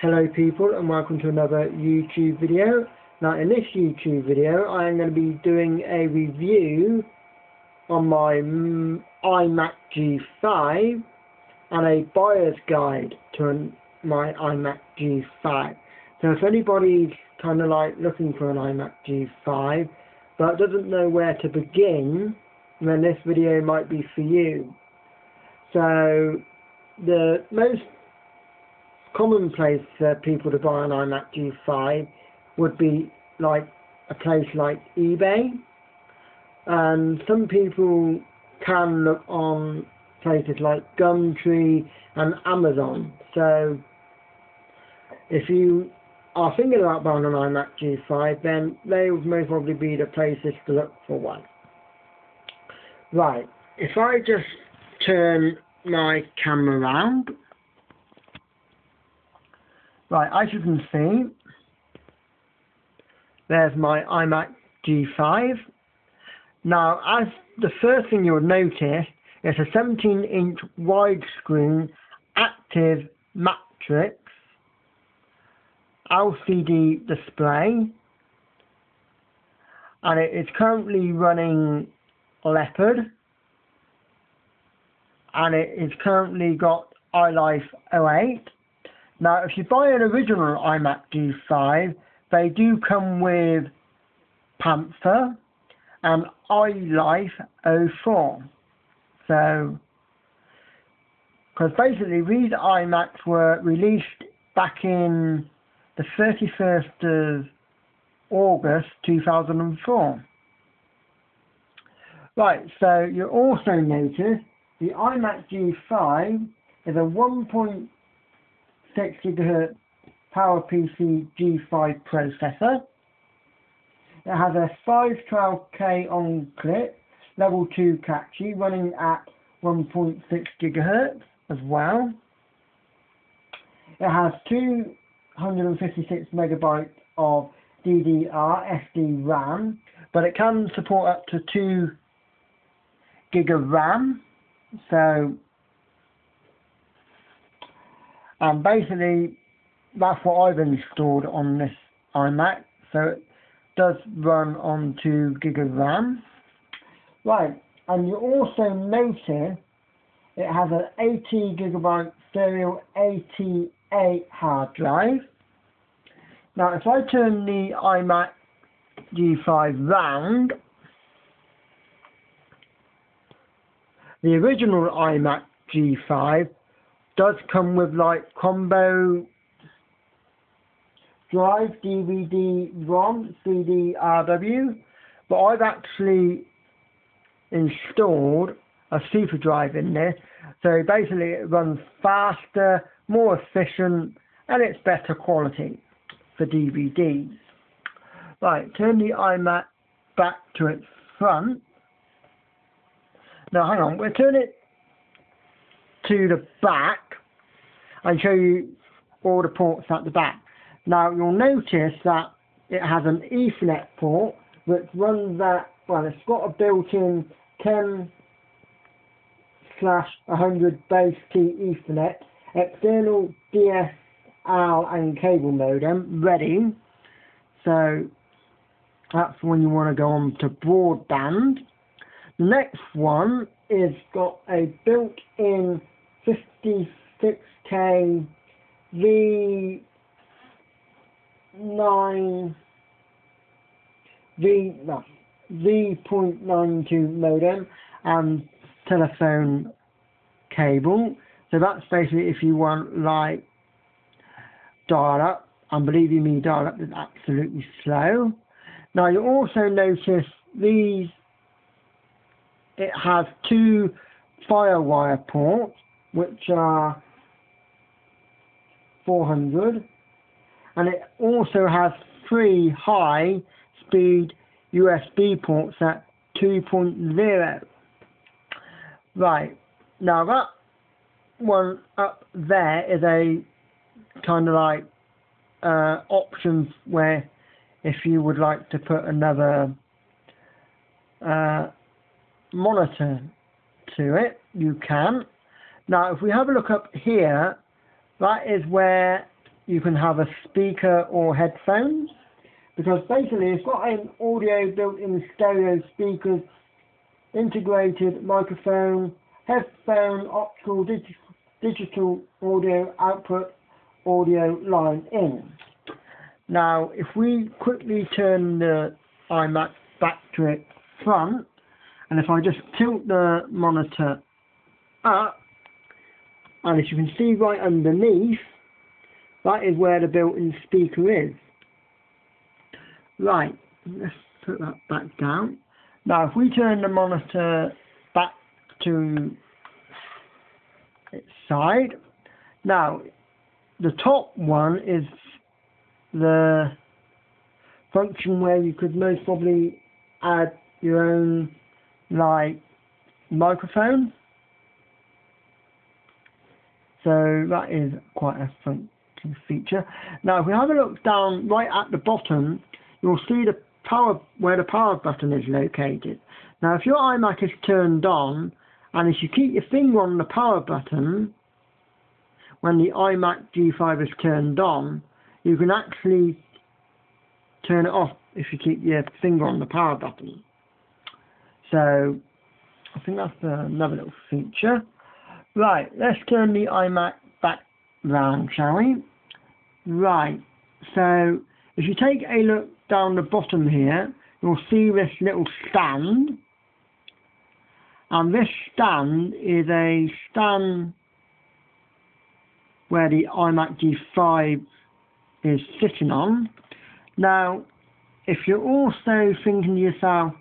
Hello people, and welcome to another YouTube video. Now in this YouTube video I am going to be doing a review on my iMac G5 and a buyer's guide to my iMac G5. So if anybody's kind of like looking for an iMac G5 but doesn't know where to begin, then this video might be for you. So the most common place for people to buy an iMac G5 would be like a place like eBay, and some people can look on places like Gumtree and Amazon. So if you are thinking about buying an iMac G5, then they would most probably be the places to look for one. Right, if I just turn my camera around. Right, as you can see, there's my iMac G5. Now, as the first thing you'll notice, it's a 17-inch widescreen active matrix LCD display, and it is currently running Leopard, and it is currently got iLife 08. Now, if you buy an original iMac G5, they do come with Panther and iLife 04. So, because basically these iMacs were released back in the 31st of August 2004. Right, so you also notice the iMac G5 is a 1.6 GHz PowerPC G5 processor. It has a 512K on-click level 2 cache running at 1.6 GHz as well. It has 256 megabytes of DDR SD RAM, but it can support up to 2 gig of RAM. So basically, that's what I've installed on this iMac. So it does run on 2 gig of RAM. Right, and you also notice it has an 80 gigabyte serial ATA hard drive. Now, if I turn the iMac G5 round, the original iMac G5 does come with like combo drive, DVD-ROM, CD-RW, but I've actually installed a super drive in there, so basically it runs faster, more efficient, and it's better quality for DVDs. Right, turn the iMac back to its front. Now hang on, we'll turn it to the back and show you all the ports at the back. Now you'll notice that it has an Ethernet port which runs that, well, it's got a built-in 10/100 base T Ethernet, external DSL and cable modem ready. So that's when you want to go on to broadband. The next one is got a built-in 56K V.92 modem and telephone cable. So that's basically if you want like dial-up, and believe you me, dial-up is absolutely slow. Now you also notice these, it has 2 Firewire ports which are 400, and it also has 3 high-speed USB ports at 2.0. Right, now that one up there is a kind of like options where if you would like to put another monitor to it, you can. Now if we have a look up here, that is where you can have a speaker or headphones, because basically it's got an audio built-in stereo speakers, integrated microphone, headphone, optical, digital audio output, audio line in. Now, if we quickly turn the iMac back to its front, and if I just tilt the monitor up, and as you can see right underneath, that is where the built-in speaker is. Right, let's put that back down. Now, if we turn the monitor back to its side, now the top one is the function where you could most probably add your own, like, microphone. So that is quite a funky feature. Now, if we have a look down right at the bottom, you'll see the power, where the power button is located. Now, if your iMac is turned on, and if you keep your finger on the power button when the iMac G5 is turned on, you can actually turn it off if you keep your finger on the power button. So I think that's another little feature. Right, let's turn the iMac back round, shall we? Right, so if you take a look down the bottom here, you'll see this little stand. And this stand is a stand where the iMac G5 is sitting on. Now, if you're also thinking to yourself,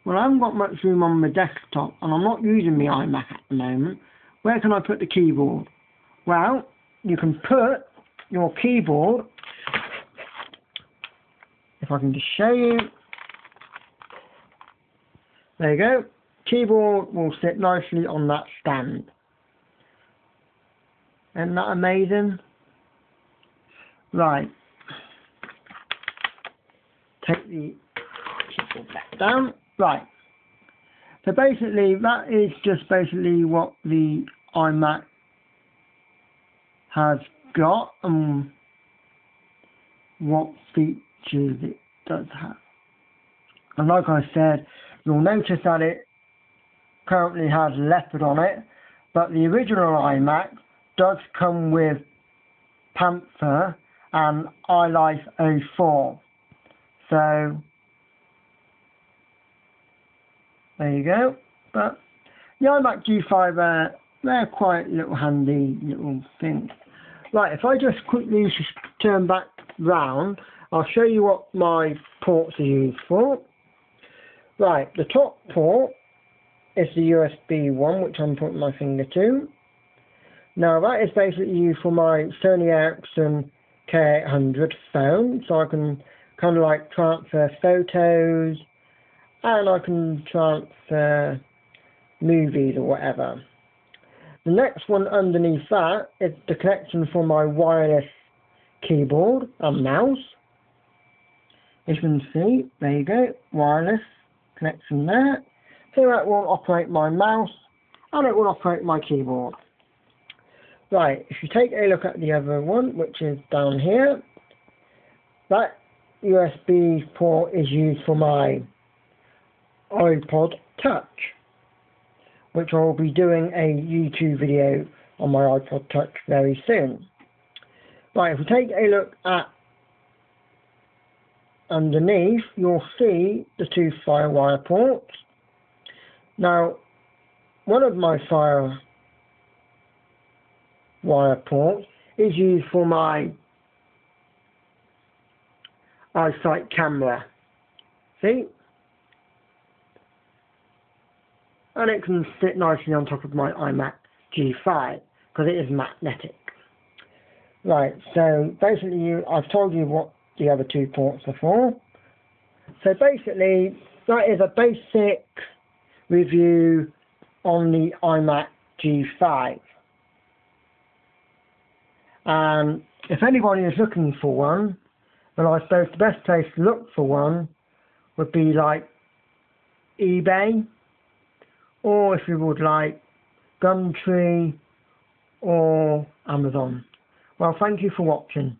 well, I haven't got much room on my desktop and I'm not using my iMac at the moment, where can I put the keyboard? Well, you can put your keyboard, if I can just show you, there you go, keyboard will sit nicely on that stand. Isn't that amazing? Right, take the keyboard back down. Right, so basically that is just basically what the iMac has got and what features it does have. And like I said, you'll notice that it currently has leopard on it, but the original iMac does come with Panther and iLife 04. So there you go. But the iMac G5, they're quite little handy little things. Right, if I just quickly turn back round, I'll show you what my ports are used for. Right, the top port is the USB one, which I'm putting my finger to. Now that is basically used for my Sony Ericsson K800 phone, so I can kind of like transfer photos and I can transfer movies or whatever. The next one underneath that is the connection for my wireless keyboard and mouse. As you can see, there you go, wireless connection there. So that will operate my mouse and it will operate my keyboard. Right, if you take a look at the other one, which is down here, that USB port is used for my iPod Touch, which I will be doing a YouTube video on my iPod Touch very soon. Right, if we take a look at underneath, you'll see the two FireWire ports. Now, one of my FireWire ports is used for my iSight camera. See? And it can sit nicely on top of my iMac G5 because it is magnetic. Right, so basically I've told you what the other two ports are for. So basically that is a basic review on the iMac G5. And if anybody is looking for one, well, I suppose the best place to look for one would be like eBay, or if you would like Gumtree or Amazon. Well, thank you for watching.